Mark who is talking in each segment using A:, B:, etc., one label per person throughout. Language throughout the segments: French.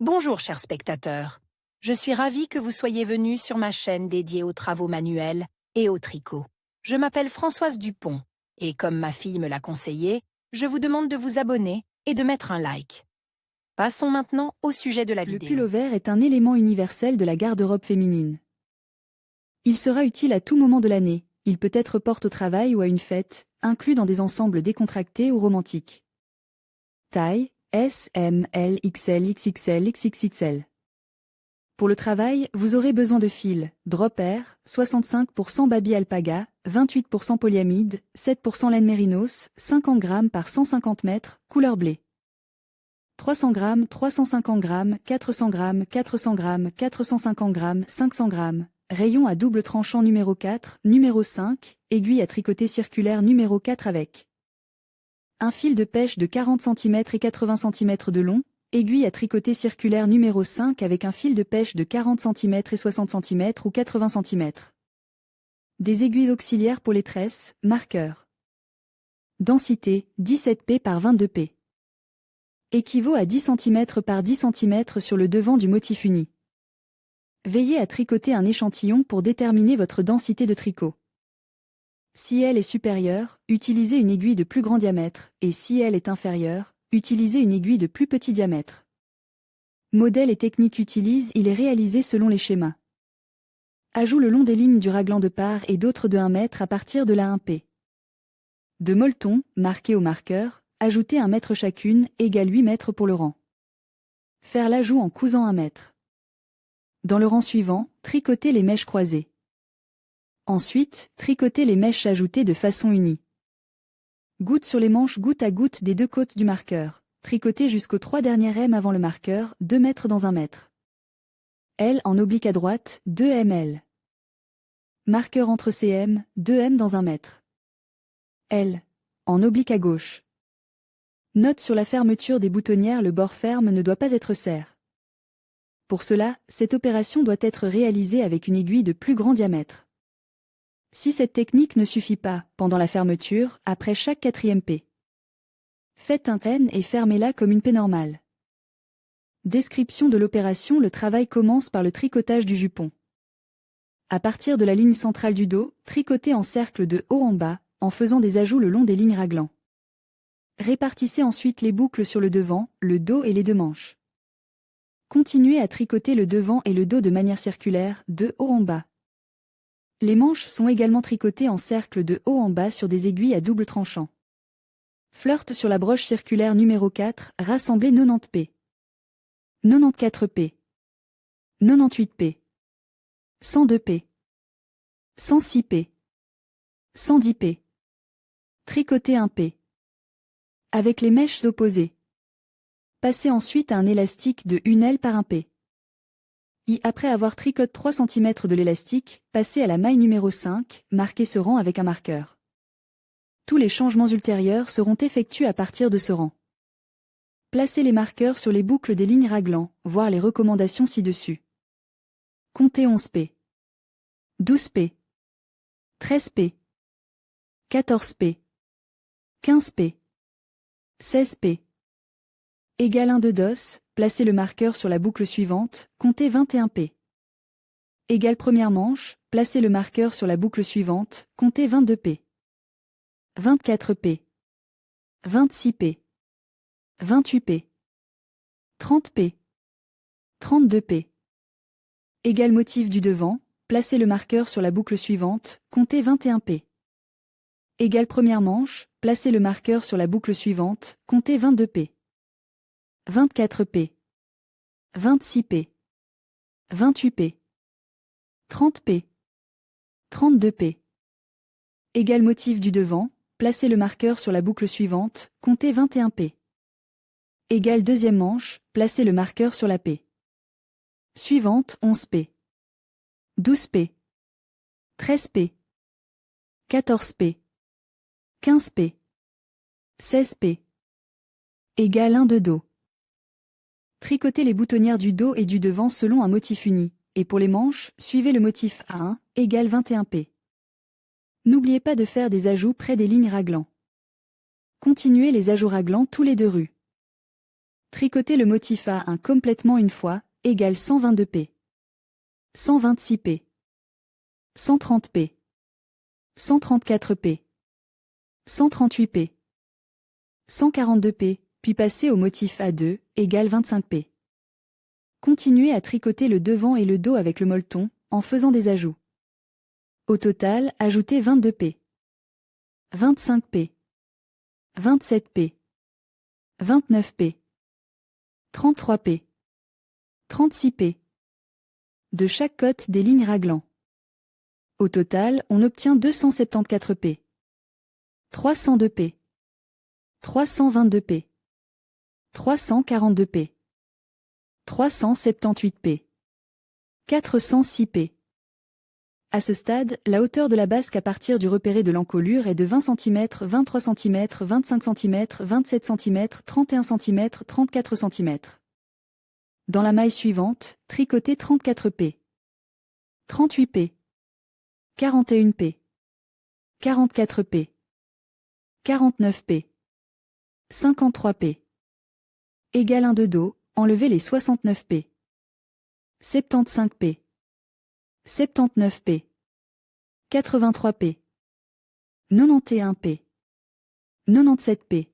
A: Bonjour chers spectateurs, je suis ravie que vous soyez venus sur ma chaîne dédiée aux travaux manuels et au tricot. Je m'appelle Françoise Dupont et comme ma fille me l'a conseillé, je vous demande de vous abonner et de mettre un like. Passons maintenant au sujet de la vidéo.
B: Le pull-over est un élément universel de la garde-robe féminine. Il sera utile à tout moment de l'année, il peut être porté au travail ou à une fête, inclus dans des ensembles décontractés ou romantiques. Taille, S, M, L, XL, XXL, XXXL. Pour le travail, vous aurez besoin de fils, drop air, 65% baby alpaga, 28% polyamide, 7% laine mérinos, 50 g par 150 mètres, couleur blé. 300 g, 350 g, 400 g, 400 g, 450 g, 500 g, rayon à double tranchant numéro 4, numéro 5, aiguille à tricoter circulaire numéro 4 avec un fil de pêche de 40 cm et 80 cm de long, aiguille à tricoter circulaire numéro 5 avec un fil de pêche de 40 cm et 60 cm ou 80 cm. Des aiguilles auxiliaires pour les tresses, marqueur. Densité, 17 p par 22 p. Équivaut à 10 cm par 10 cm sur le devant du motif uni. Veillez à tricoter un échantillon pour déterminer votre densité de tricot. Si elle est supérieure, utilisez une aiguille de plus grand diamètre, et si elle est inférieure, utilisez une aiguille de plus petit diamètre. Modèle et technique utilisés, il est réalisé selon les schémas. Ajout le long des lignes du raglan de part et d'autres de 1 mètre à partir de la 1p. De molleton, marqué au marqueur, ajoutez 1 mètre chacune, égale 8 mètres pour le rang. Faire l'ajout en cousant 1 mètre. Dans le rang suivant, tricotez les mèches croisées. Ensuite, tricotez les mèches ajoutées de façon unie. Goutte sur les manches goutte à goutte des deux côtes du marqueur. Tricotez jusqu'aux 3 dernières M avant le marqueur, 2 mètres dans 1 mètre. L en oblique à droite, 2 ml. Marqueur entre CM, 2 M dans 1 mètre. L. En oblique à gauche. Note sur la fermeture des boutonnières, le bord ferme ne doit pas être serré. Pour cela, cette opération doit être réalisée avec une aiguille de plus grand diamètre. Si cette technique ne suffit pas, pendant la fermeture, après chaque 4e P. Faites un N et fermez-la comme une P normale. Description de l'opération. Le travail commence par le tricotage du jupon. À partir de la ligne centrale du dos, tricotez en cercle de haut en bas, en faisant des ajouts le long des lignes raglan. Répartissez ensuite les boucles sur le devant, le dos et les deux manches. Continuez à tricoter le devant et le dos de manière circulaire, de haut en bas. Les manches sont également tricotées en cercle de haut en bas sur des aiguilles à double tranchant. Flirte sur la broche circulaire numéro 4, rassemblez 90 p. 94 p. 98 p. 102 p. 106 p. 110 p. Tricotez 1 p. Avec les mèches opposées. Passez ensuite à un élastique de 1 L par 1 p. Après avoir tricoté 3 cm de l'élastique, passez à la maille numéro 5, marquez ce rang avec un marqueur. Tous les changements ultérieurs seront effectués à partir de ce rang. Placez les marqueurs sur les boucles des lignes raglan, voir les recommandations ci-dessus. Comptez 11 p. 12 p. 13 p. 14 p. 15 p. 16 p. Égale 1 de DOS, placez le marqueur sur la boucle suivante, comptez 21 p. Égale première manche, placez le marqueur sur la boucle suivante, comptez 22 p. 24 p. 26 p. 28 p. 30 p. 32 p. Égale motif du devant, placez le marqueur sur la boucle suivante, comptez 21 p. Égale première manche, placez le marqueur sur la boucle suivante, comptez 22 p. 24 p. 26 p. 28 p. 30 p. 32 p. Égale motif du devant, placez le marqueur sur la boucle suivante, comptez 21 p. Égale deuxième manche, placez le marqueur sur la p. Suivante, 11 p. 12 p. 13 p. 14 p. 15 p. 16 p. Égale 1 de dos. Tricotez les boutonnières du dos et du devant selon un motif uni, et pour les manches, suivez le motif A1, égale 21 p. N'oubliez pas de faire des ajouts près des lignes raglan. Continuez les ajouts raglan tous les 2 rues. Tricoter le motif A1 complètement une fois, égale 122 p. 126 p. 130 p. 134 p. 138 p. 142 p, puis passer au motif A2, égale 25 p. Continuez à tricoter le devant et le dos avec le molleton, en faisant des ajouts. Au total, ajoutez 22 p. 25 p. 27 p. 29 p. 33 p. 36 p. De chaque côté des lignes raglant. Au total, on obtient 274 p. 302 p. 322 p. 342 p. 378 p. 406 p. À ce stade, la hauteur de la basque à partir du repéré de l'encolure est de 20 cm, 23 cm, 25 cm, 27 cm, 31 cm, 34 cm. Dans la maille suivante, tricotez 34 p. 38 p. 41 p. 44 p. 49 p. 53 p. Égale 1 de dos, enlevez les 69 p. 75 p. 79 p. 83 p. 91 p. 97 p.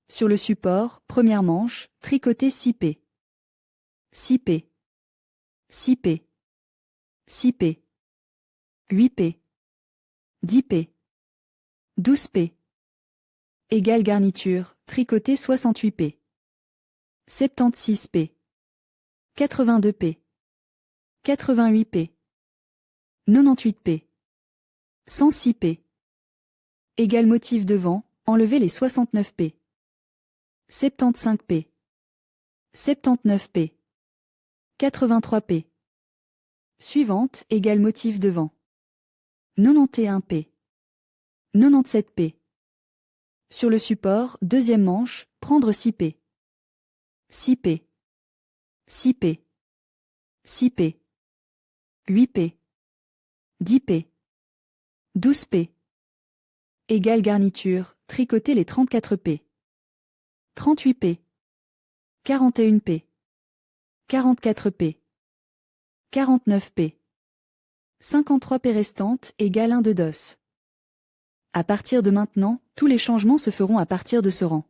B: Sur le support, première manche, tricotez 6 p. 6 p. 6 p. 6 p. 8 p. 10 p. 12 p. Égale garniture, tricotez 68 p. 76 p. 82 p. 88 p. 98 p. 106 p. Égale motif devant, enlevez les 69 p. 75 p. 79 p. 83 p. Suivante, égale motif devant. 91 p. 97 p. Sur le support, deuxième manche, prendre 6 p. 6 p. 6 p. 6 p. 8 p. 10 p. 12 p. Égale garniture, tricotez les 34 p. 38 p. 41 p. 44 p. 49 p. 53 p restantes égale 1 de DOS. À partir de maintenant, tous les changements se feront à partir de ce rang.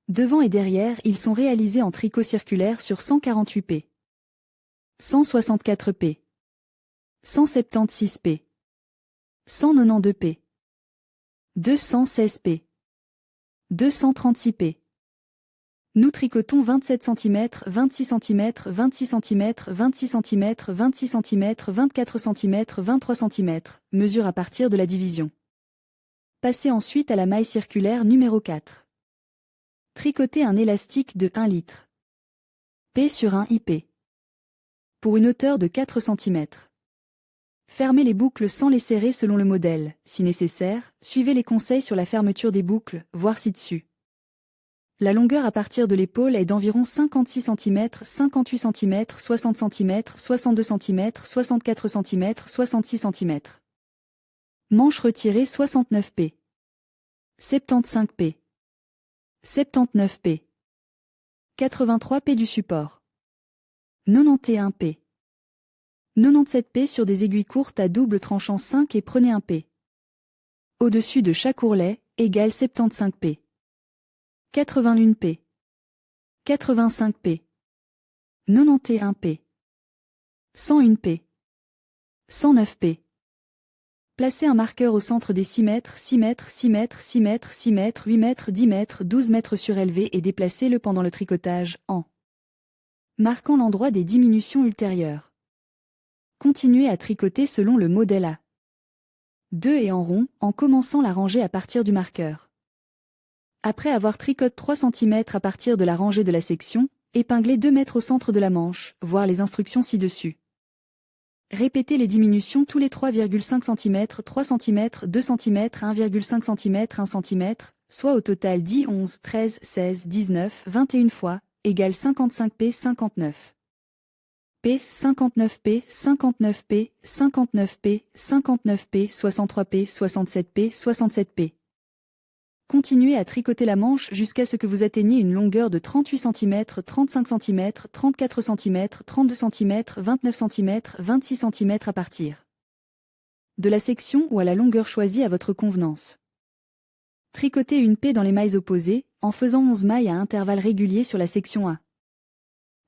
B: Devant et derrière, ils sont réalisés en tricot circulaire sur 148 p. 164 p. 176 p. 192 p. 216 p. 236 p. Nous tricotons 27 cm, 26 cm, 26 cm, 26 cm, 26 cm, 24 cm, 23 cm, mesure à partir de la division. Passez ensuite à la maille circulaire numéro 4. Tricotez un élastique de 1 litre. P sur un IP. Pour une hauteur de 4 cm. Fermez les boucles sans les serrer selon le modèle. Si nécessaire, suivez les conseils sur la fermeture des boucles, voir ci-dessus. La longueur à partir de l'épaule est d'environ 56 cm, 58 cm, 60 cm, 62 cm, 64 cm, 66 cm. Manche retirée 69 p. 75 p. 79 p. 83 p du support. 91 p. 97 p sur des aiguilles courtes à double tranchant 5 et prenez un p. Au-dessus de chaque ourlet, égale 75 p. 81 p. 85 p. 91 p. 101 p. 109 p. Placez un marqueur au centre des 6 mètres, 6 mètres, 6 mètres, 6 mètres, 6 mètres, 8 mètres, 10 mètres, 12 mètres surélevés et déplacez-le pendant le tricotage, en marquant l'endroit des diminutions ultérieures. Continuez à tricoter selon le modèle A. 2 et en rond, en commençant la rangée à partir du marqueur. Après avoir tricoté 3 cm à partir de la rangée de la section, épinglez 2 mètres au centre de la manche, voir les instructions ci-dessus. Répétez les diminutions tous les 3,5 cm, 3 cm, 2 cm, 1,5 cm, 1 cm, soit au total 10, 11, 13, 16, 19, 21 fois, égale 55 p 59. P, 59 p, 59 p, 59 p, 59 p, 63 p, 67 p, 67 p. Continuez à tricoter la manche jusqu'à ce que vous atteigniez une longueur de 38 cm, 35 cm, 34 cm, 32 cm, 29 cm, 26 cm à partir de la section ou à la longueur choisie à votre convenance. Tricotez une paix dans les mailles opposées, en faisant 11 mailles à intervalles réguliers sur la section A.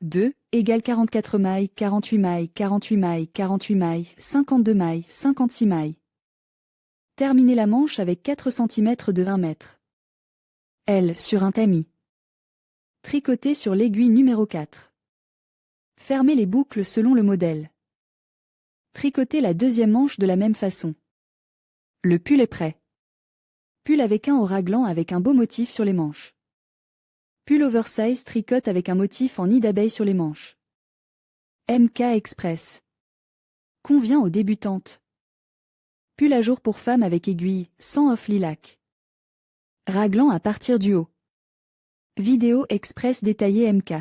B: 2 égale 44 mailles, 48 mailles, 48 mailles, 48 mailles, 52 mailles, 56 mailles. Terminez la manche avec 4 cm de 1 mètre. L sur un tamis. Tricotez sur l'aiguille numéro 4. Fermez les boucles selon le modèle. Tricotez la deuxième manche de la même façon. Le pull est prêt. Pull avec un au raglan avec un beau motif sur les manches. Pull oversize tricote avec un motif en nid d'abeille sur les manches. MK Express. Convient aux débutantes. Pull à jour pour femmes avec aiguille, sans off lilac. Raglan à partir du haut. Vidéo express détaillée MK.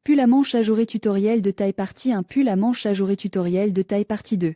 B: Pull à manches ajouré tutoriel de taille partie 1. Pull à manches ajouré tutoriel de taille partie 2.